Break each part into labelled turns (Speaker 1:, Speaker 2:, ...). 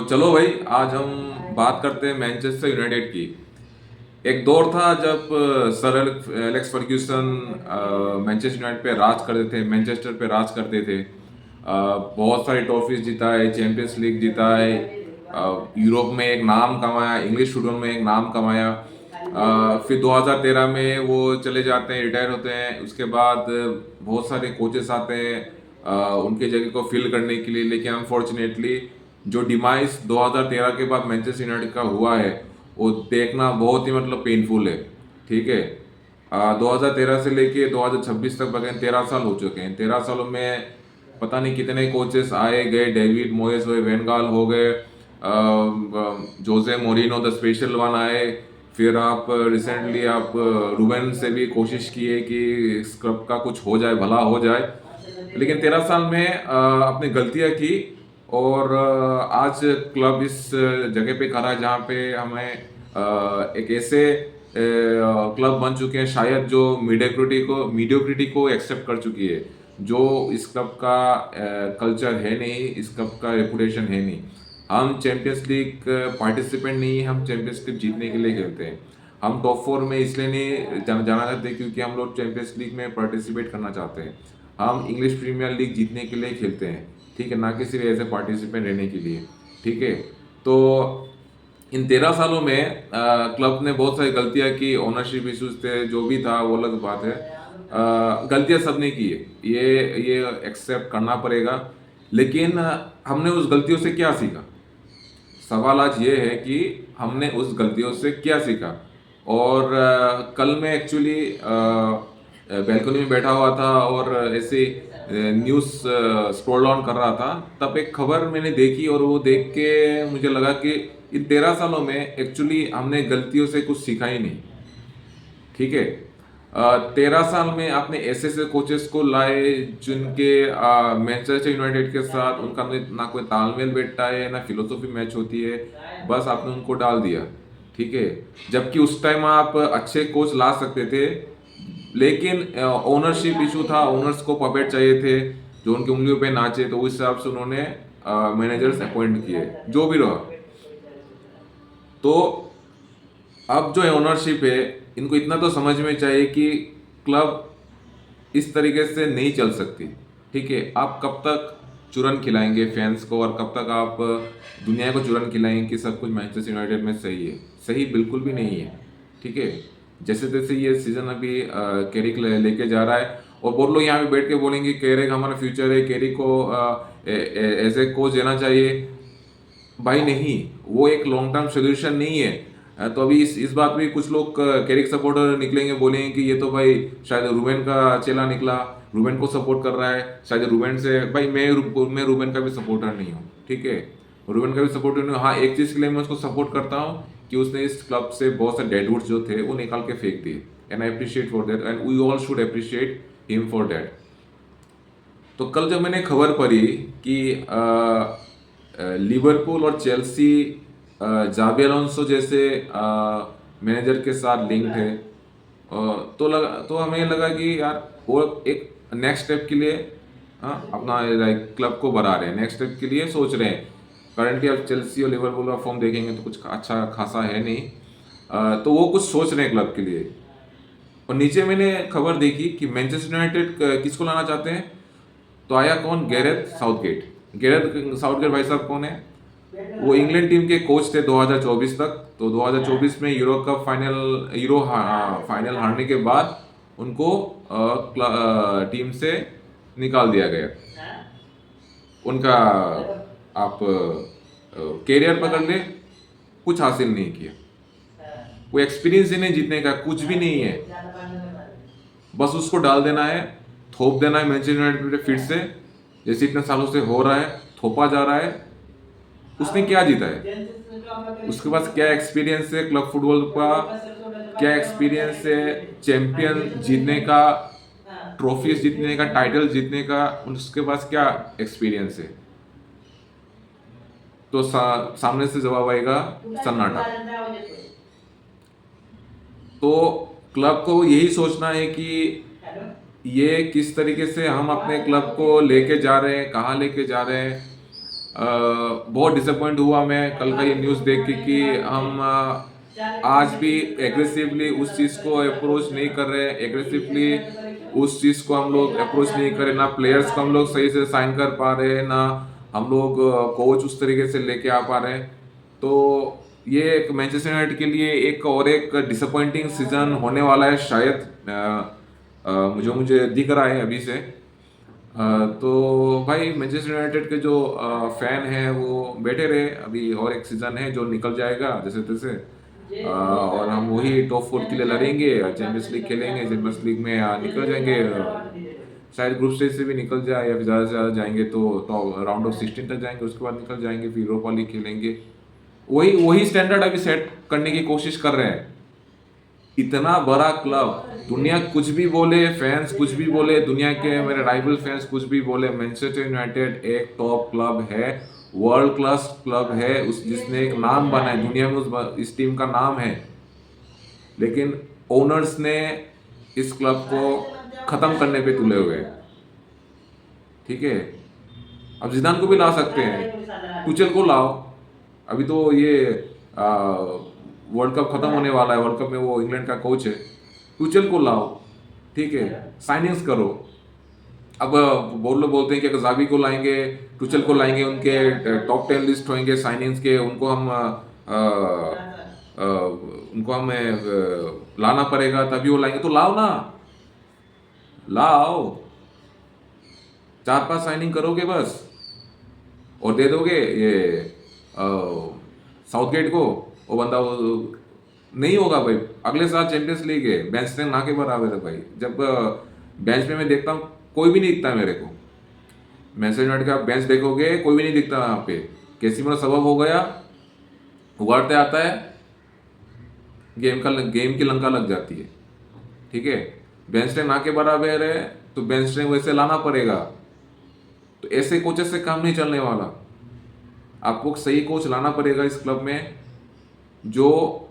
Speaker 1: चलो भाई, आज हम बात करते हैं मैनचेस्टर यूनाइटेड की। एक दौर था जब sir Alex Ferguson Manchester United पे राज करते थे, मैनचेस्टर पे राज करते थे। बहुत सारी ट्रॉफीज जीता है, चैंपियंस लीग जीता है, यूरोप में एक नाम कमाया, इंग्लिश फुटबॉल में एक नाम कमाया। फिर 2013 में वो चले जाते हैं, रिटायर होते हैं। उसके बाद बहुत सारे कोचेस आते हैं उनके जगह को फिल करने के लिए, लेकिन अनफॉर्चुनेटली जो डिमाइस 2013 के बाद मैनचेस्टर यूनाइटेड का हुआ है वो देखना बहुत ही मतलब पेनफुल है। ठीक है। 2013 से लेके 2026 तक बगैर 13 साल हो चुके हैं। 13 सालों में पता नहीं कितने कोचेस आए गए, डेविड मोयस हुए, वेनगाल हो गए, जोसे मोरिनो द स्पेशल वन आए। फिर आप रिसेंटली आप रूबेन से भी कोशिश किए कि इस क्लब का कुछ हो जाए, भला हो जाए। लेकिन 13 साल में अपनी गलतियां की और आज क्लब इस जगह पे खड़ा है जहाँ पे हमें एक ऐसे क्लब बन चुके हैं शायद जो मीडियोक्रिटी को एक्सेप्ट कर चुकी है। जो इस क्लब का कल्चर है नहीं, इस क्लब का रेपुटेशन है नहीं। हम चैंपियंस लीग पार्टिसिपेंट नहीं है, हम चैंपियंस लीग जीतने के लिए खेलते हैं। हम टॉप फोर में इसलिए नहीं जाना चाहते क्योंकि हम लोग चैंपियंस लीग में पार्टिसिपेट करना चाहते हैं। हम इंग्लिश प्रीमियर लीग जीतने के लिए खेलते हैं, ठीक है, ना कि सिर्फ एज ए पार्टिसिपेंट रहने के लिए। ठीक है। तो इन 13 सालों में क्लब ने बहुत सारी गलतियां की, ओनरशिप इश्यूज थे, जो भी था वो अलग बात है। गलतियां सबने की है, ये एक्सेप्ट करना पड़ेगा। लेकिन हमने उस गलतियों से क्या सीखा? सवाल आज ये है कि हमने उस गलतियों से क्या सीखा। और कल मैं एक्चुअली बैल्कनी में बैठा हुआ था और ऐसे न्यूज़ स्क्रॉल ऑन कर रहा था, तब एक खबर मैंने देखी और वो देख के मुझे लगा कि इन 13 सालों में एक्चुअली हमने गलतियों से कुछ सीखा ही नहीं। ठीक है। 13 साल में आपने ऐसे ऐसे कोचेस को लाए जिनके मैनचेस्टर यूनाइटेड के साथ उनका ना कोई तालमेल बैठता है, ना फिलोसॉफी मैच होती है, बस आपने उनको डाल दिया। ठीक है। जबकि उस टाइम आप अच्छे कोच ला सकते थे, लेकिन ओनरशिप इशू था, ओनर्स को पपेट चाहिए थे जो उनकी उंगलियों पे नाचे, तो उस हिसाब से उन्होंने मैनेजर्स अपॉइंट किए, जो भी रहा। तो अब जो है ओनरशिप है, इनको इतना तो समझ में चाहिए कि क्लब इस तरीके से नहीं चल सकती। ठीक है। आप कब तक चूरन खिलाएंगे फैंस को और कब तक आप दुनिया को चूरन खिलाएंगे कि सब कुछ मैनचेस्टर यूनाइटेड में सही है? सही बिल्कुल भी नहीं है। ठीक है। जैसे तैसे ये सीजन अभी कैरिक लेके जा रहा है और बहुत लोग यहाँ पे बैठ के बोलेंगे कैरिक हमारा फ्यूचर है, कैरिक को एज ए कोच देना चाहिए। भाई नहीं, वो एक लॉन्ग टर्म सोल्यूशन नहीं है। तो अभी इस बात में कुछ लोग कैरिक सपोर्टर निकलेंगे, बोलेंगे कि ये तो भाई शायद रूबेन का चेला निकला, रूबेन को सपोर्ट कर रहा है, शायद रूबेन से। भाई मैं रूबेन का भी सपोर्टर नहीं हूँ। ठीक है। रूबेन का भी सपोर्टर नहीं हूँ। हाँ, एक चीज़ के लिए मैं उसको सपोर्ट करता हूँ कि उसने इस क्लब से बहुत से डेडवुड्स जो थे वो निकाल के फेंक दिए, and I appreciate for that and we all should appreciate him for that. तो कल जब मैंने खबर पढ़ी कि लिवरपूल और चेल्सी जाबी अलोंसो जैसे मैनेजर के साथ लिंक्ड है, तो हमें लगा कि यार वो एक नेक्स्ट स्टेप के लिए अपना लाइक क्लब को बढ़ा रहे हैं, नेक्स्ट स्टेप के लिए सोच रहे हैं। करंटली आप चेल्सी और लिवरपूल का फॉर्म देखेंगे तो कुछ अच्छा खासा है नहीं। तो वो कुछ सोच रहे हैं क्लब के लिए। और नीचे मैंने खबर देखी कि मैनचेस्टर यूनाइटेड किसको लाना चाहते हैं। तो आया कौन? Gareth Southgate. गैरेथ साउथगेट भाई साहब कौन है? वो इंग्लैंड टीम के कोच थे 2024 तक। तो 2024 में यूरो फाइनल हारने के बाद उनको टीम से निकाल दिया गया। उनका आप कैरियर पकड़ ले, कुछ हासिल नहीं किया, कोई एक्सपीरियंस ही नहीं जीतने का, कुछ भी नहीं है। बस उसको डाल देना है, थोप देना है मैनचेस्टर यूनाइटेड पे फिर से, जैसे इतने सालों से हो रहा है, थोपा जा रहा है। उसने क्या जीता है? उसके पास क्या एक्सपीरियंस है क्लब फुटबॉल का? क्या एक्सपीरियंस है चैंपियन जीतने का, ट्रॉफीज जीतने का, टाइटल जीतने का? उसके पास क्या एक्सपीरियंस है? तो सामने से जवाब आएगा सन्नाटा। तो क्लब को यही सोचना है कि ये किस तरीके से हम अपने क्लब को लेके जा रहे हैं, कहाँ लेके जा रहे हैं। बहुत डिसअपॉइंट हुआ मैं कल का ये न्यूज़ देख के कि हम आज भी एग्रेसिवली उस चीज़ को अप्रोच नहीं कर रहे, एग्रेसिवली उस चीज़ को हम लोग अप्रोच नहीं कर रहे, ना प्लेयर्स को हम लोग सही से साइन कर पा रहे हैं, ना हम लोग कोच उस तरीके से लेके आ पा रहे हैं। तो ये एक मैनचेस्टर यूनाइटेड के लिए एक डिसअपॉइंटिंग सीजन होने वाला है शायद, मुझे दिख रहा है अभी से। तो भाई मैनचेस्टर यूनाइटेड के जो फैन हैं वो बैठे रहे, अभी और एक सीज़न है जो निकल जाएगा जैसे तैसे, और हम वही टॉप 4 के लिए लड़ेंगे, चैंपियंस लीग खेलेंगे, चैंपियंस लीग में निकल जाएंगे, शायद ग्रुप स्टेज से भी निकल जाए, या फिर ज़्यादा से ज़्यादा जाएंगे तो राउंड ऑफ 16 तक जाएंगे, उसके बाद निकल जाएंगे, फिर यूरोपा लीग खेलेंगे। वही वही स्टैंडर्ड अभी सेट करने की कोशिश कर रहे हैं। इतना बड़ा क्लब, दुनिया कुछ भी बोले, फैंस कुछ भी बोले, दुनिया के मेरे राइवल फैंस कुछ भी बोले, मैनचेस्टर यूनाइटेड एक टॉप क्लब है, वर्ल्ड क्लास क्लब है, उस जिसने एक नाम बना है दुनिया में, इस टीम का नाम है। लेकिन ओनर्स ने इस क्लब को खत्म करने पे तुले हुए हैं। ठीक है, अब जिदान को भी ला सकते हैं, टुचेल को लाओ, अभी तो ये वर्ल्ड कप खत्म होने वाला है, वर्ल्ड कप में वो इंग्लैंड का कोच है, टुचेल को लाओ, ठीक है, साइनिंग्स करो। अब बहुत लोग बोलते हैं कि अगर जावी को लाएंगे, टुचेल को लाएंगे, उनके टॉप 10 लिस्ट होंगे साइनिंग्स के, उनको हम लाना पड़ेगा तभी वो लाएंगे, तो लाओ ना, लाओ, 4-5 साइनिंग करोगे बस और दे दोगे ये साउथगेट को, वो बंदा वो नहीं होगा भाई। अगले साल चैंपियंस लीग है, बेंच स्ट्रेंथ ना के बराबर है भाई। जब बेंच में मैं देखता हूँ कोई भी नहीं दिखता मेरे को, मैनचेस्टर यूनाइटेड का बेंच देखोगे कोई भी नहीं दिखता वहाँ पे। कैसिमिरो सबब हो गया, उगाड़ते आता है, गेम की लंका लग जाती है। ठीक है, बेंच स्ट्रेंथ ना के बराबर है तो बेंच स्ट्रेंथ वैसे लाना पड़ेगा। तो ऐसे कोचेस से काम नहीं चलने वाला, आपको सही कोच लाना पड़ेगा इस क्लब में, जो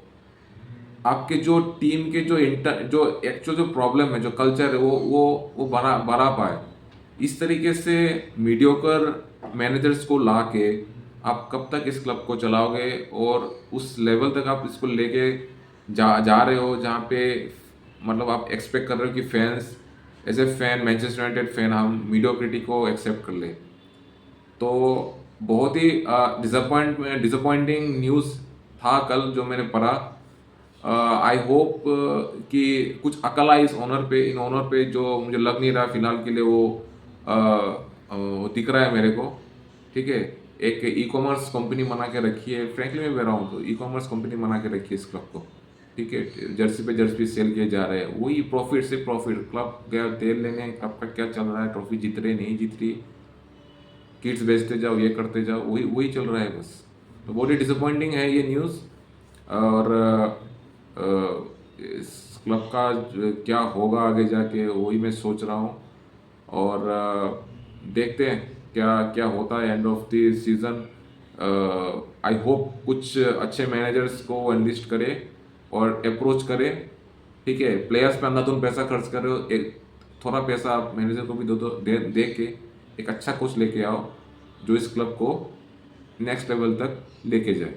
Speaker 1: आपके जो टीम के जो एक्चुअल जो प्रॉब्लम है, जो कल्चर है, वो बना पाए। इस तरीके से मीडियोकर मैनेजर्स को ला के आप कब तक इस क्लब को चलाओगे, और उस लेवल तक आप इसको लेके जा रहे हो जहाँ पे मतलब आप एक्सपेक्ट कर रहे हो कि fans, as a fan, Manchester United fan, हम मीडियोक्रिटी को एक्सेप्ट कर ले। तो बहुत ही डिसअपॉइंटिंग न्यूज़ था कल जो मैंने पढ़ा। आई होप कि कुछ अकल आई इस इन ओनर पे, जो मुझे लग नहीं रहा फिलहाल के लिए वो दिख रहा है मेरे को। ठीक है, एक ई कॉमर्स कंपनी बना के रखी है, फ्रेंकली मैं कह रहा हूँ, तो ई कॉमर्स कंपनी बना के रखी है इस क्लब को। ठीक है, जर्सी पे जर्सी सेल किए जा रहे हैं, वही प्रॉफिट से प्रॉफिट। क्लब गया तेल लेने, क्लब का क्या चल रहा है, ट्रॉफी जीत रहे नहीं जीत रही, किट्स बेचते जाओ, ये करते जाओ, वही वही चल रहा है बस। तो बहुत ही डिसअपॉइंटिंग है ये न्यूज़। और इस क्लब का क्या होगा आगे जाके, वही मैं सोच रहा हूँ। और देखते हैं क्या क्या होता है end of the season. I hope कुछ अच्छे मैनेजर्स को एनलिस्ट करे और अप्रोच करे। ठीक है, प्लेयर्स पे अंधाधुंध पैसा खर्च करो, एक थोड़ा पैसा आप मैनेजर को भी दे के एक अच्छा कोच लेके आओ जो इस क्लब को नेक्स्ट लेवल तक लेके जाए।